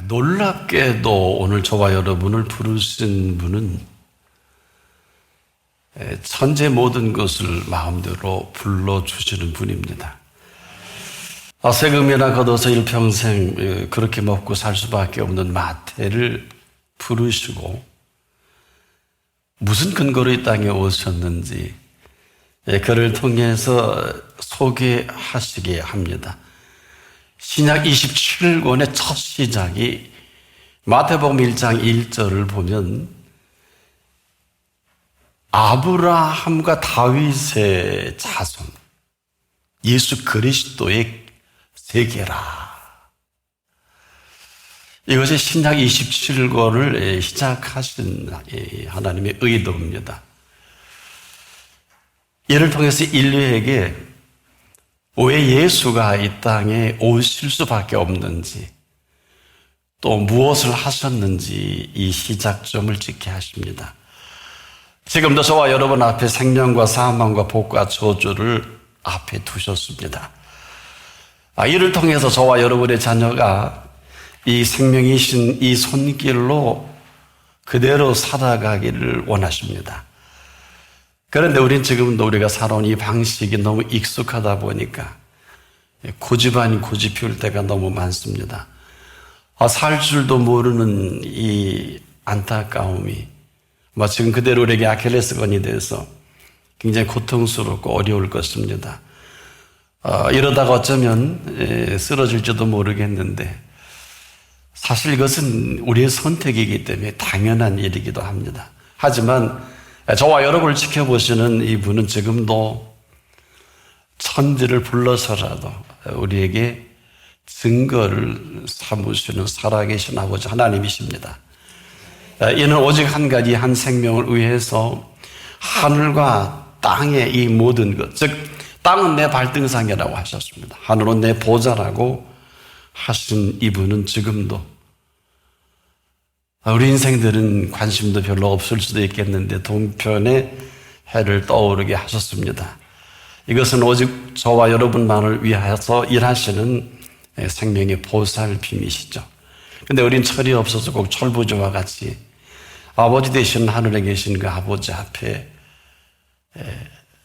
놀랍게도 오늘 저와 여러분을 부르신 분은 천재 모든 것을 마음대로 불러주시는 분입니다. 세금이나 걷어서 일평생 그렇게 먹고 살 수밖에 없는 마태를 부르시고 무슨 근거로 이 땅에 오셨는지 그를 통해서 소개하시게 합니다. 신약 27권의 첫 시작이 마태복음 1장 1절을 보면 아브라함과 다윗의 자손 예수 그리스도의 세계라. 이것이 신약 27권을 시작하신 하나님의 의도입니다. 이를 통해서 인류에게 왜 예수가 이 땅에 오실 수밖에 없는지 또 무엇을 하셨는지 이 시작점을 찍게 하십니다. 지금도 저와 여러분 앞에 생명과 사망과 복과 저주를 앞에 두셨습니다. 이를 통해서 저와 여러분의 자녀가 이 생명이신 이 손길로 그대로 살아가기를 원하십니다. 그런데 우린 지금도 우리가 살아온 이 방식이 너무 익숙하다 보니까 고집 아닌 고집 피울 때가 너무 많습니다. 살 줄도 모르는 이 안타까움이 지금 그대로 우리에게 아킬레스건이 돼서 굉장히 고통스럽고 어려울 것입니다. 이러다가 어쩌면 쓰러질지도 모르겠는데 사실 이것은 우리의 선택이기 때문에 당연한 일이기도 합니다. 하지만 저와 여러분을 지켜보시는 이분은 지금도 천지를 불러서라도 우리에게 증거를 삼으시는 살아계신 아버지 하나님이십니다. 이는 오직 한 가지 한 생명을 위해서 하늘과 땅의 이 모든 것, 즉 땅은 내 발등상이라고 하셨습니다. 하늘은 내 보좌라고 하신 이분은 지금도 우리 인생들은 관심도 별로 없을 수도 있겠는데 동편의 해를 떠오르게 하셨습니다. 이것은 오직 저와 여러분만을 위하여서 일하시는 생명의 보살핌이시죠. 근데 우린 철이 없어서 꼭 철부지와 같이 아버지 되시는 하늘에 계신 그 아버지 앞에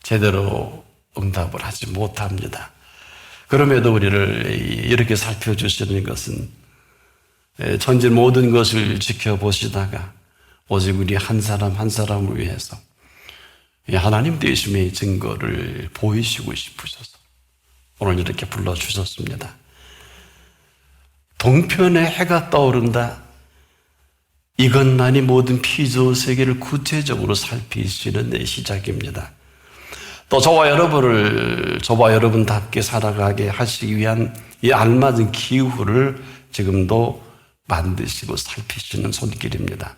제대로 응답을 하지 못합니다. 그럼에도 우리를 이렇게 살펴주시는 것은 전체 모든 것을 지켜보시다가 오직 우리 한 사람 한 사람을 위해서 하나님 되심의 증거를 보이시고 싶으셔서 오늘 이렇게 불러주셨습니다. 동편에 해가 떠오른다. 이것만이 모든 피조 세계를 구체적으로 살피시는 시작입니다. 또 저와 여러분답게 살아가게 하시기 위한 이 알맞은 기후를 지금도 만드시고 살피시는 손길입니다.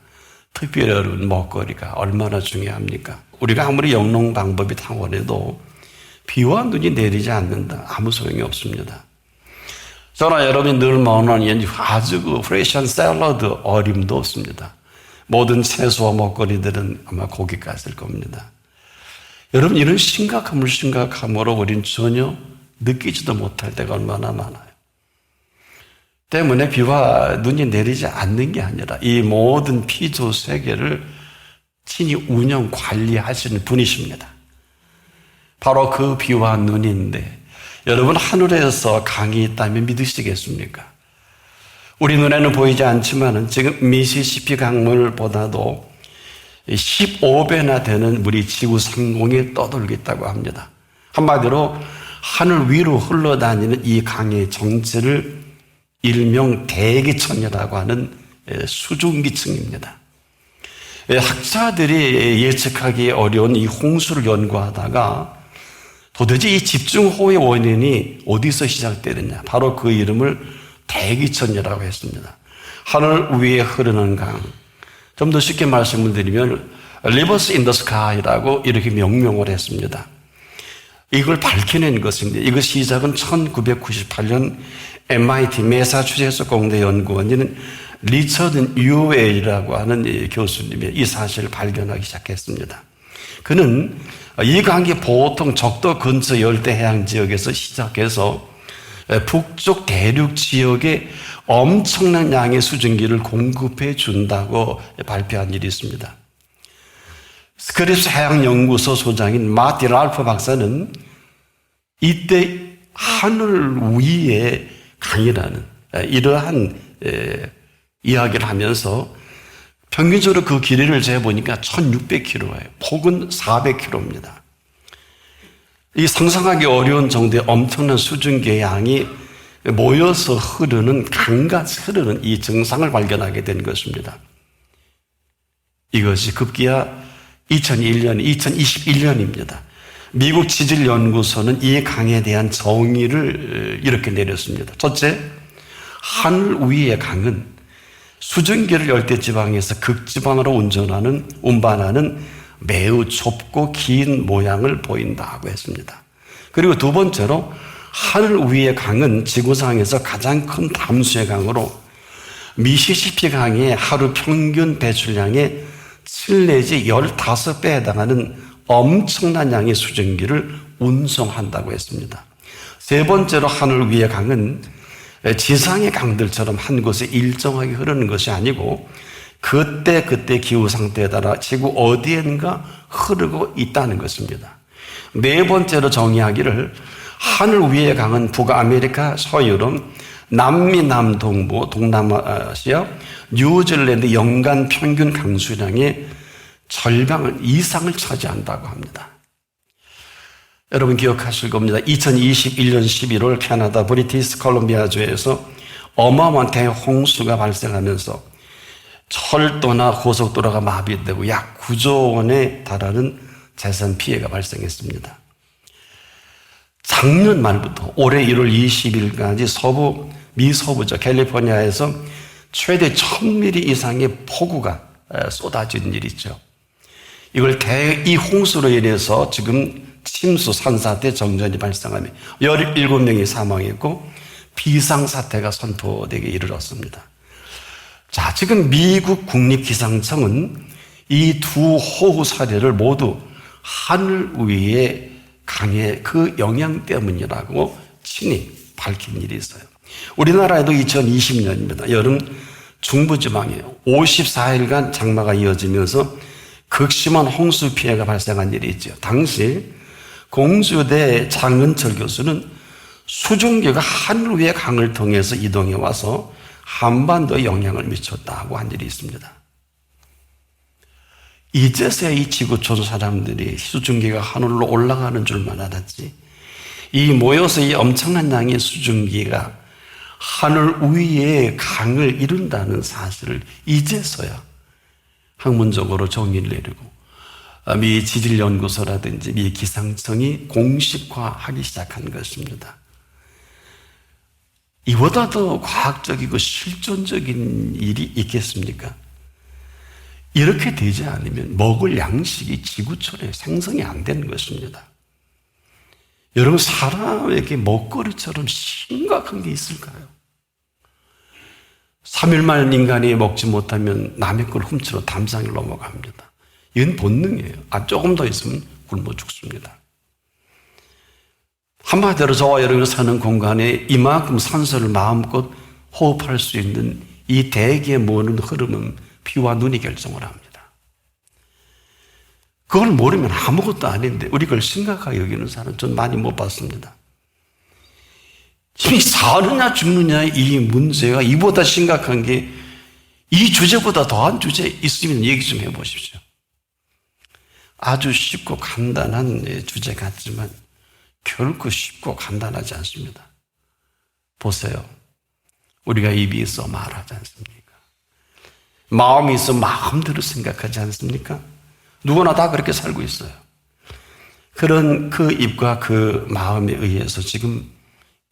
특별히 여러분 먹거리가 얼마나 중요합니까? 우리가 아무리 영농 방법이 탁월해도 비와 눈이 내리지 않는다. 아무 소용이 없습니다. 저나 여러분이 늘 먹는 아주 프레시한 샐러드 어림도 없습니다. 모든 채소와 먹거리들은 아마 고기가스일 겁니다. 여러분 이런 심각함으로 우린 전혀 느끼지도 못할 때가 얼마나 많아요. 때문에 비와 눈이 내리지 않는 게 아니라 이 모든 피조 세계를 친히 운영 관리하시는 분이십니다. 바로 그 비와 눈인데 여러분 하늘에서 강이 있다면 믿으시겠습니까? 우리 눈에는 보이지 않지만 지금 미시시피 강물보다도 15배나 되는 물이 지구 상공에 떠돌고 있다고 합니다. 한마디로 하늘 위로 흘러다니는 이 강의 정체를 일명 대기천이라고 하는 수중기층입니다. 학자들이 예측하기 어려운 이 홍수를 연구하다가 도대체 이 집중호우의 원인이 어디서 시작되느냐, 바로 그 이름을 대기천이라고 했습니다. 하늘 위에 흐르는 강, 좀 더 쉽게 말씀을 드리면 Rivers in the Sky라고 이렇게 명명을 했습니다. 이걸 밝혀낸 것인데 이거 시작은 1998년 MIT 매사추세츠 공대 연구원인 리처드 유웨이라고 하는 교수님이 이 사실을 발견하기 시작했습니다. 그는 이 강이 보통 적도 근처 열대 해양 지역에서 시작해서 북쪽 대륙 지역에 엄청난 양의 수증기를 공급해 준다고 발표한 일이 있습니다. 스크립스 해양연구소 소장인 마티 랄프 박사는 이때 하늘 위의 강이라는 이러한 이야기를 하면서 평균적으로 그 길이를 재보니까 1600km예요. 폭은 400km입니다. 이 상상하기 어려운 정도의 엄청난 수증기의 양이 모여서 흐르는 강같이 흐르는 이 증상을 발견하게 된 것입니다. 이것이 급기야 2021년입니다. 미국 지질연구소는 이 강에 대한 정의를 이렇게 내렸습니다. 첫째, 하늘 위의 강은 수증기를 열대지방에서 극지방으로 운반하는 매우 좁고 긴 모양을 보인다고 했습니다. 그리고 두 번째로 하늘 위의 강은 지구상에서 가장 큰 담수의 강으로 미시시피 강의 하루 평균 배출량의 7 내지 15배에 해당하는 엄청난 양의 수증기를 운송한다고 했습니다. 세 번째로 하늘 위의 강은 지상의 강들처럼 한 곳에 일정하게 흐르는 것이 아니고 그때 기후 상태에 따라 지구 어디엔가 흐르고 있다는 것입니다. 네 번째로 정의하기를 하늘 위의 강은 북아메리카, 서유럽, 남미, 남동부, 동남아시아, 뉴질랜드 연간 평균 강수량의 절반 이상을 차지한다고 합니다. 여러분 기억하실 겁니다. 2021년 11월 캐나다 브리티스 콜ум비아주에서 어마어마한 대홍수가 발생하면서 철도나 고속도로가 마비되고 약 9조 원에 달하는 재산 피해가 발생했습니다. 작년 말부터 올해 1월 20일까지 미서부죠. 캘리포니아에서 최대 1000mm 이상의 폭우가 쏟아진 일이 있죠. 이 홍수로 인해서 지금 침수, 산사태, 정전이 발생하며 17명이 사망했고 비상사태가 선포되게 이르렀습니다. 자, 지금 미국 국립기상청은 이 두 호우 사례를 모두 하늘 위의 강의 그 영향 때문이라고 친히 밝힌 일이 있어요. 우리나라에도 2020년입니다. 여름 중부지방에 54일간 장마가 이어지면서 극심한 홍수 피해가 발생한 일이 있죠. 당시 공주대 장은철 교수는 수증기가 하늘 위의 강을 통해서 이동해 와서 한반도에 영향을 미쳤다고 한 일이 있습니다. 이제서야 이 지구촌 사람들이 수증기가 하늘로 올라가는 줄만 알았지, 이 모여서 이 엄청난 양의 수증기가 하늘 위에 강을 이룬다는 사실을 이제서야 학문적으로 정의를 내리고 미 지질연구소라든지 미 기상청이 공식화하기 시작한 것입니다. 이보다 더 과학적이고 실존적인 일이 있겠습니까? 이렇게 되지 않으면 먹을 양식이 지구촌에 생성이 안 되는 것입니다. 여러분, 사람에게 먹거리처럼 심각한 게 있을까요? 3일만 인간이 먹지 못하면 남의 걸 훔치러 담장을 넘어갑니다. 이건 본능이에요. 조금 더 있으면 굶어 죽습니다. 한마디로 저와 여러분이 사는 공간에 이만큼 산소를 마음껏 호흡할 수 있는 이 대기의 모든 흐름은 피와 눈이 결정을 합니다. 그걸 모르면 아무것도 아닌데 우리 그걸 심각하게 여기는 사람 전 많이 못 봤습니다. 지금 사느냐 죽느냐 이 문제가 이보다 심각한 게 이 주제보다 더한 주제 있으면 얘기 좀 해보십시오. 아주 쉽고 간단한 주제 같지만 결코 쉽고 간단하지 않습니다. 보세요. 우리가 입이 있어 말하지 않습니까? 마음이 있어 마음대로 생각하지 않습니까? 누구나 다 그렇게 살고 있어요. 그런 그 입과 그 마음에 의해서 지금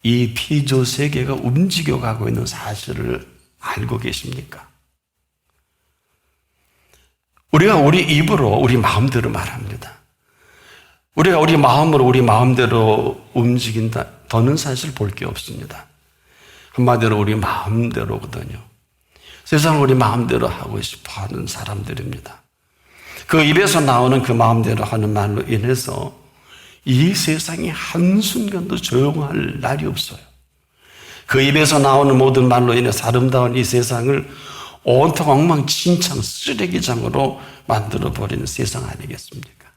이 피조 세계가 움직여가고 있는 사실을 알고 계십니까? 우리가 우리 입으로 우리 마음대로 말합니다. 우리가 우리 마음으로 우리 마음대로 움직인다. 더는 사실 볼 게 없습니다. 한마디로 우리 마음대로거든요. 세상을 우리 마음대로 하고 싶어 하는 사람들입니다. 그 입에서 나오는 그 마음대로 하는 말로 인해서 이 세상이 한순간도 조용할 날이 없어요. 그 입에서 나오는 모든 말로 인해서 아름다운 이 세상을 온통 엉망진창 쓰레기장으로 만들어버리는 세상 아니겠습니까?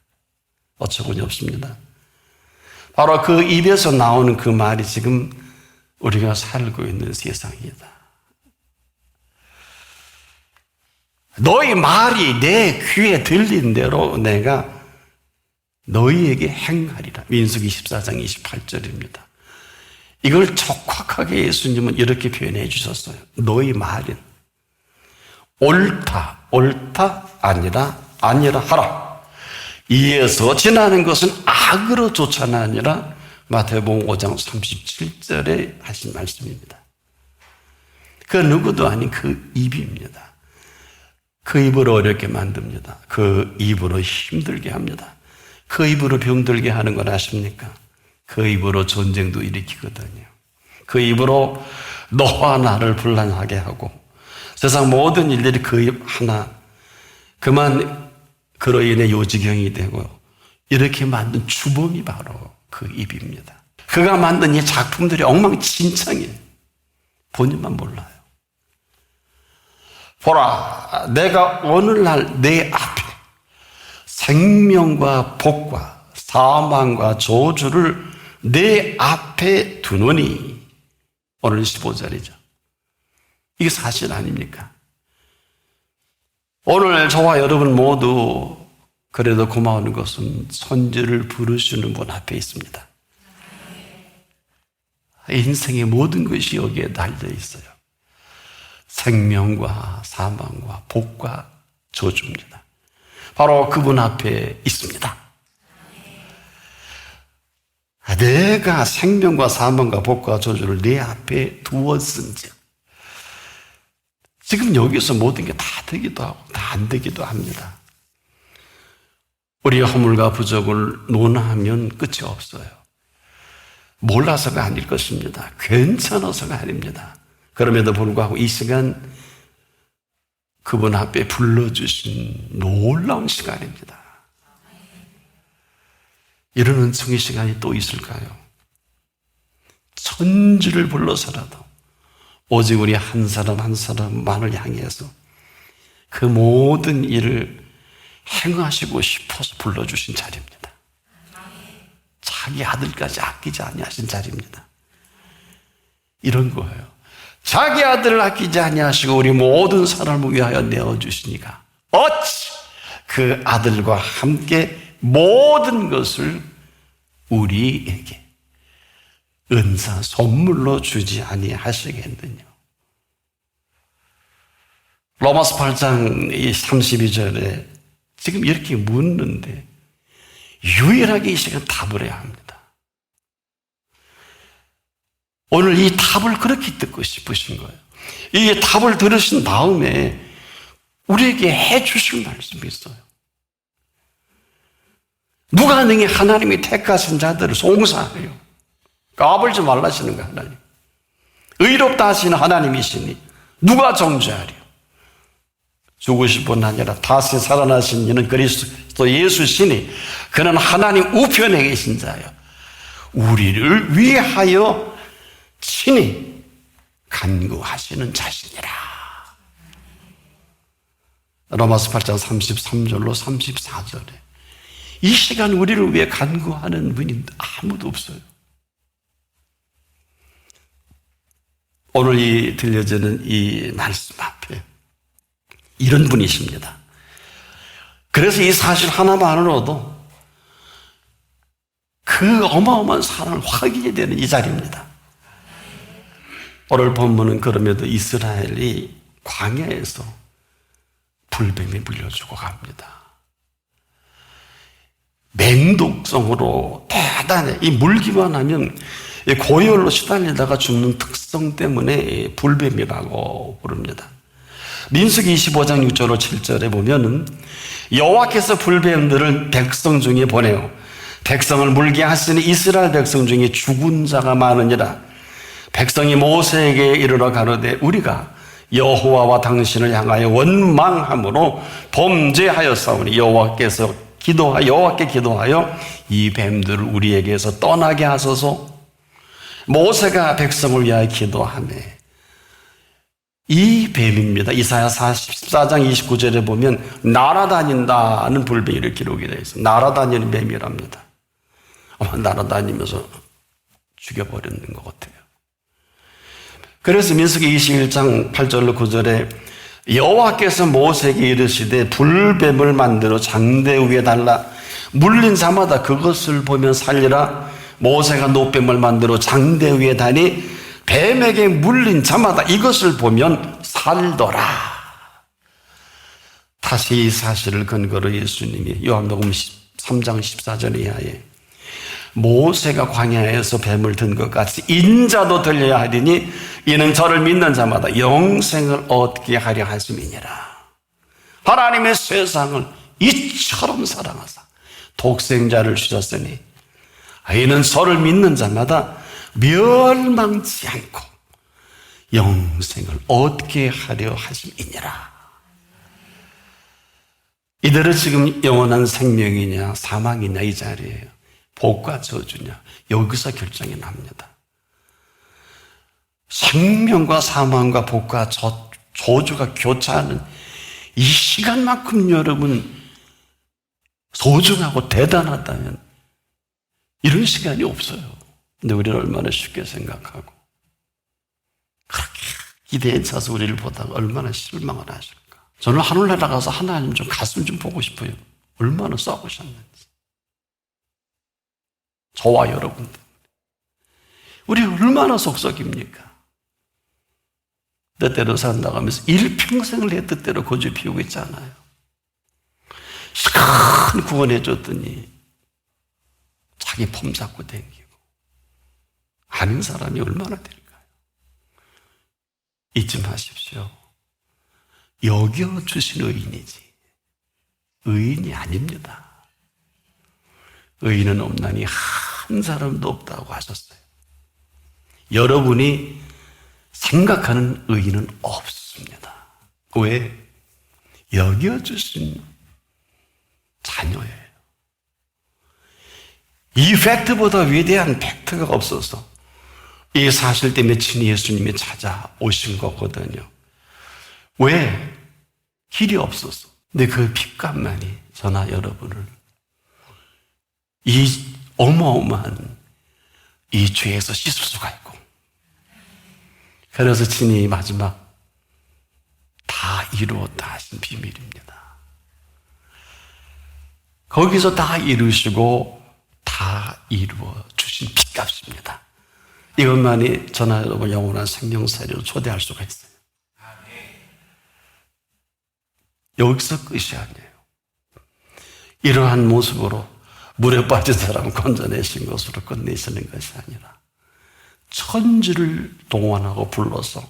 어처구니 없습니다. 바로 그 입에서 나오는 그 말이 지금 우리가 살고 있는 세상이다. 너희 말이 내 귀에 들린 대로 내가 너희에게 행하리라. 민수기 14장 28절입니다. 이걸 촉박하게 예수님은 이렇게 표현해 주셨어요. 너희 말은 옳다 아니라 하라. 이에서 지나는 것은 악으로 쫓아나니라. 마태복음 5장 37절에 하신 말씀입니다. 그 누구도 아닌 그 입입니다. 그 입으로 어렵게 만듭니다. 그 입으로 힘들게 합니다. 그 입으로 병들게 하는 걸 아십니까? 그 입으로 전쟁도 일으키거든요. 그 입으로 너와 나를 분란하게 하고 세상 모든 일들이 그 입 하나 그만 그로 인해 요지경이 되고 이렇게 만든 주범이 바로 그 입입니다. 그가 만든 이 작품들이 엉망진창이에요. 본인만 몰라요. 보라, 내가 오늘날 내 앞에 생명과 복과 사망과 저주를 내 앞에 두노니. 오늘 15절이죠. 이게 사실 아닙니까? 오늘 저와 여러분 모두 그래도 고마운 것은 선지를 부르시는 분 앞에 있습니다. 인생의 모든 것이 여기에 달려 있어요. 생명과 사망과 복과 저주입니다. 바로 그분 앞에 있습니다. 내가 생명과 사망과 복과 저주를 내 앞에 두었은지. 지금 여기서 모든 게 다 되기도 하고 다 안 되기도 합니다. 우리의 허물과 부족을 논하면 끝이 없어요. 몰라서가 아닐 것입니다. 괜찮아서가 아닙니다. 그럼에도 불구하고 이 시간 그분 앞에 불러주신 놀라운 시간입니다. 이런 은총의 시간이 또 있을까요? 천지를 불러서라도 오직 우리 한 사람 한 사람만을 향해서 그 모든 일을 행하시고 싶어서 불러주신 자리입니다. 자기 아들까지 아끼지 아니하신 자리입니다. 이런 거예요. 자기 아들을 아끼지 아니하시고 우리 모든 사람을 위하여 내어주시니까 어찌 그 아들과 함께 모든 것을 우리에게 은사 선물로 주지 아니하시겠느냐. 로마서 8장 32절에 지금 이렇게 묻는데 유일하게 이 시간 답을 해야 합니다. 오늘 이 답을 그렇게 듣고 싶으신 거예요. 이 답을 들으신 다음에 우리에게 해 주실 말씀이 있어요. 누가 능히 하나님이 택하신 자들을 송사하여 까불지 말라시는 거 하나님. 의롭다 하시는 하나님이시니 누가 정죄하리요. 죽으실 뿐 아니라 다시 살아나신 이는 그리스도 예수시니 그는 하나님 우편에 계신 자요 우리를 위하여 친히 간구하시는 자시니라. 로마서 8장 33절로 34절에 이 시간 우리를 위해 간구하는 분이 아무도 없어요. 오늘 이 들려지는 이 말씀 앞에 이런 분이십니다. 그래서 이 사실 하나만으로도 그 어마어마한 사랑을 확인이 되는 이 자리입니다. 오늘 본문은 그럼에도 이스라엘이 광야에서 불뱀이 물려주고 갑니다. 맹독성으로 대단해. 이 물기만 하면 고열로 시달리다가 죽는 특성 때문에 불뱀이라고 부릅니다. 민수기 25장 6절로 7절에 보면은 여호와께서 불뱀들을 백성 중에 보내어 백성을 물게 하시니 이스라엘 백성 중에 죽은 자가 많으니라. 백성이 모세에게 이르러 가로되 우리가 여호와와 당신을 향하여 원망함으로 범죄하였사오니 여호와께 기도하여 이 뱀들을 우리에게서 떠나게 하소서. 모세가 백성을 위하여 기도하며 이 뱀입니다. 이사야 14장 29절에 보면 날아다닌다는 불뱀이 기록이 되어 있어요. 날아다니는 뱀이랍니다. 아마 날아다니면서 죽여버리는 것 같아요. 그래서 민수기 21장 8절로 9절에 여호와께서 모세에게 이르시되 불뱀을 만들어 장대 위에 달라 물린 자마다 그것을 보면 살리라. 모세가 노뱀을 만들어 장대 위에 다니 뱀에게 물린 자마다 이것을 보면 살더라. 다시 이 사실을 근거로 예수님이 요한복음 3장 14절 이하에 모세가 광야에서 뱀을 든 것 같이 인자도 들려야 하리니 이는 저를 믿는 자마다 영생을 얻게 하려 하심이니라. 하나님의 세상을 이처럼 사랑하사 독생자를 주셨으니 이는 저를 믿는 자마다 멸망치 않고 영생을 얻게 하려 하심이니라. 이들은 지금 영원한 생명이냐 사망이냐 이 자리예요. 복과 저주냐 여기서 결정이 납니다. 생명과 사망과 복과 저주가 교차하는 이 시간만큼 여러분 소중하고 대단하다면 이런 시간이 없어요. 근데 우리는 얼마나 쉽게 생각하고 그렇게 기대에 차서 우리를 보다가 얼마나 실망을 하실까. 저는 하늘나라 가서 하나님 좀 가슴 좀 보고 싶어요. 얼마나 싸우셨는지. 저와 여러분들 우리 얼마나 속썩입니까? 때때로 산다가면서 일평생을 내 뜻대로 고집 피우고 있잖아요. 시간 구원해 줬더니 자기 폼 잡고 댕기고 아는 사람이 얼마나 될까요? 잊지 마십시오. 여겨주신 의인이지 의인이 아닙니다. 의인은 없나니 한 사람도 없다고 하셨어요. 여러분이 생각하는 의인은 없습니다. 왜? 여겨주신 자녀예요. 이 팩트보다 위대한 팩트가 없어서 이 사실 때문에 친히 예수님이 찾아오신 거거든요. 왜? 길이 없어서. 근데 그 핏값만이 저나 여러분을 이 어마어마한 이 죄에서 씻을 수가 있고, 그래서 친히 마지막 다 이루었다 하신 비밀입니다. 거기서 다 이루시고 다 이루어 주신 핏값입니다. 이것만이 저나 여러분 영원한 생명사리로 초대할 수가 있어요. 여기서 끝이 아니에요. 이러한 모습으로 물에 빠진 사람을 건져내신 것으로 끝내시는 것이 아니라 천지를 동원하고 불러서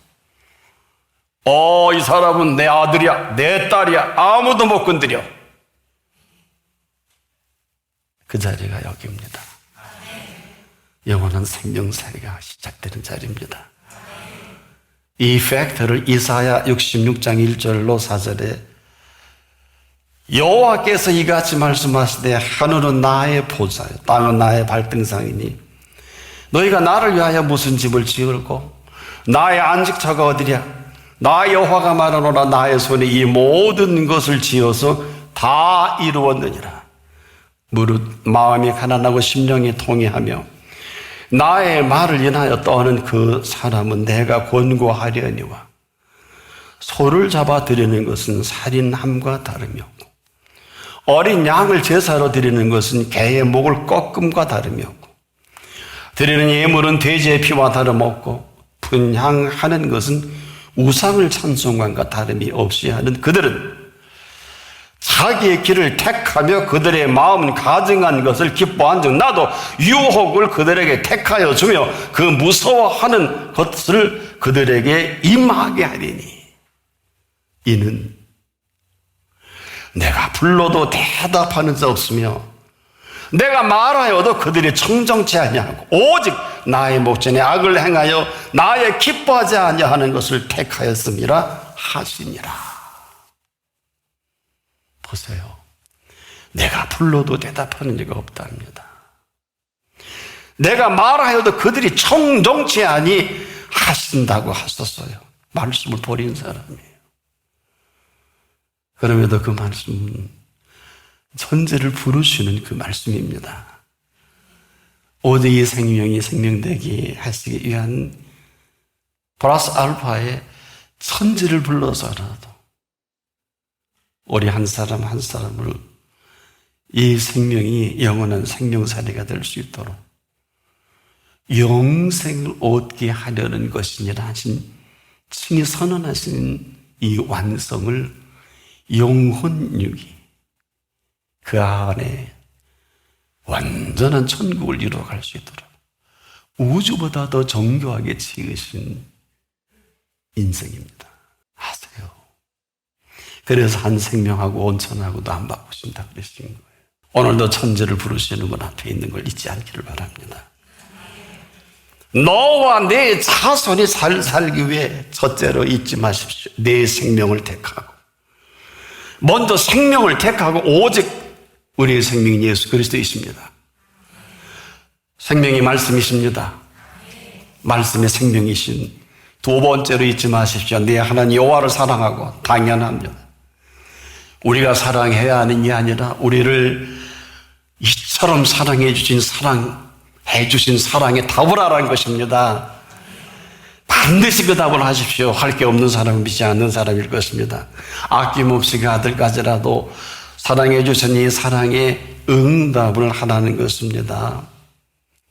이 사람은 내 아들이야, 내 딸이야, 아무도 못 건드려. 그 자리가 여기입니다. 영원한 생명사리가 시작되는 자리입니다. 이 팩트를 이사야 66장 1절로 4절에 여호와께서 이같이 말씀하시되 하늘은 나의 보좌요 땅은 나의 발등상이니 너희가 나를 위하여 무슨 집을 지을고 나의 안식처가 어디랴. 나 여호와가 말하노라 나의 손에 이 모든 것을 지어서 다 이루었느니라. 무릇 마음이 가난하고 심령이 통회하며 나의 말을 인하여 떠는 그 사람은 내가 권고하려니와 소를 잡아 드리는 것은 살인함과 다름이 없고 어린 양을 제사로 드리는 것은 개의 목을 꺾음과 다름이 없고 드리는 예물은 돼지의 피와 다름없고 분향하는 것은 우상을 찬송함과 다름이 없이 하는 그들은 자기의 길을 택하며 그들의 마음은 가증한 것을 기뻐한 즉 나도 유혹을 그들에게 택하여 주며 그 무서워하는 것을 그들에게 임하게 하리니 이는 내가 불러도 대답하는 자 없으며 내가 말하여도 그들이 청정치 아니하고 오직 나의 목전에 악을 행하여 나의 기뻐하지 아니하는 것을 택하였음이라 하시니라. 보세요. 내가 불러도 대답하는 이가 없답니다. 내가 말하여도 그들이 청종치 아니 하신다고 하셨어요. 말씀을 버린 사람이에요. 그럼에도 그 말씀은 천재를 부르시는 그 말씀입니다. 오직 이 생명이 생명되게 하시기 위한 플러스 알파의 천재를 불러서라도 우리 한 사람 한 사람을 이 생명이 영원한 생명살이가 될 수 있도록 영생을 얻게 하려는 것이니라 하신 친히 선언하신 이 완성을 영혼육이 그 안에 완전한 천국을 이루어갈 수 있도록 우주보다 더 정교하게 지으신 인생입니다. 아세요? 그래서 한 생명하고 온천하고도 안 바꾸신다 그러신 거예요. 오늘도 천재를 부르시는 분 앞에 있는 걸 잊지 않기를 바랍니다. 너와 내 자손이 살기 위해 첫째로 잊지 마십시오. 내 생명을 택하고 먼저 생명을 택하고 오직 우리의 생명인 예수 그리스도이십니다. 생명이 말씀이십니다. 말씀의 생명이신 두 번째로 잊지 마십시오. 내 하나님 여호와를 사랑하고 당연합니다. 우리가 사랑해야 하는 게 아니라 우리를 이처럼 사랑해 주신 사랑의 답을 하라는 것입니다. 반드시 그 답을 하십시오. 할 게 없는 사람은 믿지 않는 사람일 것입니다. 아낌없이 그 아들까지라도 사랑해 주신 이 사랑의 응답을 하라는 것입니다.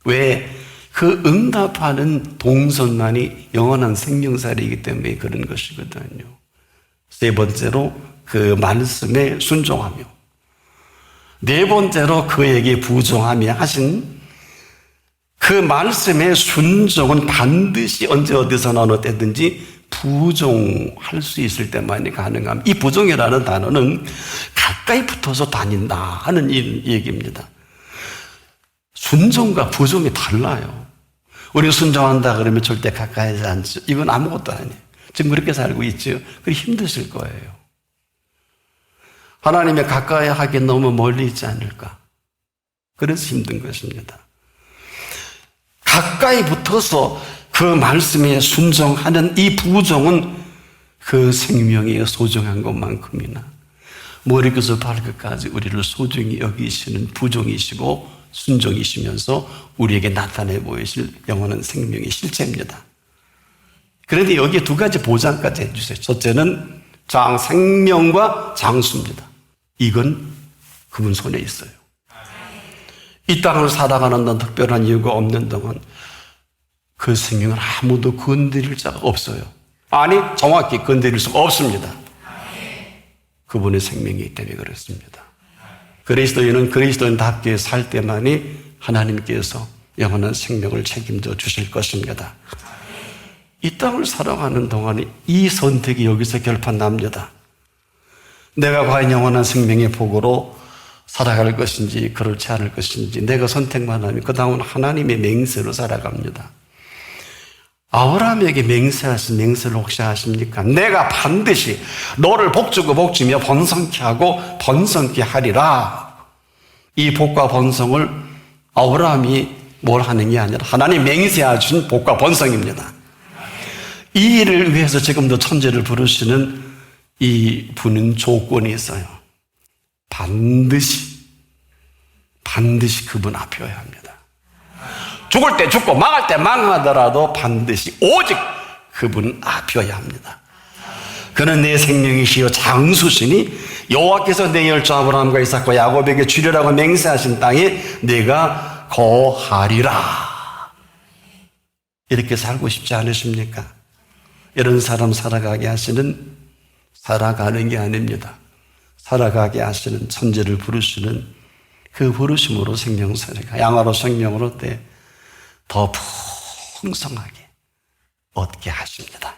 왜? 그 응답하는 동선만이 영원한 생명살이기 때문에 그런 것이거든요. 세 번째로 그 말씀에 순종하며 네 번째로 그에게 부종하며 하신 그 말씀의 순종은 반드시 언제 어디서나 어느 때든지 부종할 수 있을 때만이 가능합니다. 이 부종이라는 단어는 가까이 붙어서 다닌다 하는 얘기입니다. 순종과 부종이 달라요. 우리 순종한다 그러면 절대 가까이 하지 않죠. 이건 아무것도 아니에요. 지금 그렇게 살고 있죠. 그게 힘드실 거예요. 하나님의 가까이 하기 너무 멀리 있지 않을까. 그래서 힘든 것입니다. 가까이 붙어서 그 말씀에 순종하는 이 부종은 그 생명이 소중한 것만큼이나 머리끝에서 발끝까지 우리를 소중히 여기시는 부종이시고 순종이시면서 우리에게 나타내 보이실 영원한 생명의 실체입니다. 그런데 여기에 두 가지 보장까지 해주세요. 첫째는 생명과 장수입니다. 이건 그분 손에 있어요. 이 땅을 살아가는 데 특별한 이유가 없는 동안 그 생명을 아무도 건드릴 자가 없어요. 아니, 정확히 건드릴 수가 없습니다. 그분의 생명이기 때문에 그렇습니다. 그리스도인은 그리스도인답게 살 때만이 하나님께서 영원한 생명을 책임져 주실 것입니다. 이 땅을 살아가는 동안에 이 선택이 여기서 결판납니다. 내가 과연 영원한 생명의 복으로 살아갈 것인지 그렇지 않을 것인지 내가 선택만 하면 그 다음은 하나님의 맹세로 살아갑니다. 아브라함에게 맹세하신 맹세를 혹시 아십니까? 내가 반드시 너를 복주고 복주며 번성케 하고 번성케 하리라. 이 복과 번성을 아브라함이 뭘 하는 게 아니라 하나님 맹세하신 복과 번성입니다. 이 일을 위해서 지금도 천재를 부르시는 이 분은 조건이 있어요. 반드시 그분 앞이어야 합니다. 죽을 때 죽고 망할 때 망하더라도 반드시 오직 그분 앞이어야 합니다. 그는 내 생명이시요 장수시니 여호와께서 내 열조 아브라함과 이삭과 야곱에게 주리라고 맹세하신 땅에 내가 거하리라. 이렇게 살고 싶지 않으십니까? 이런 사람 살아가게 하시는 살아가는 게 아닙니다. 살아가게 하시는 천재를 부르시는 그 부르심으로 생명살이가 양화로 생명으로 때 더 풍성하게 얻게 하십니다.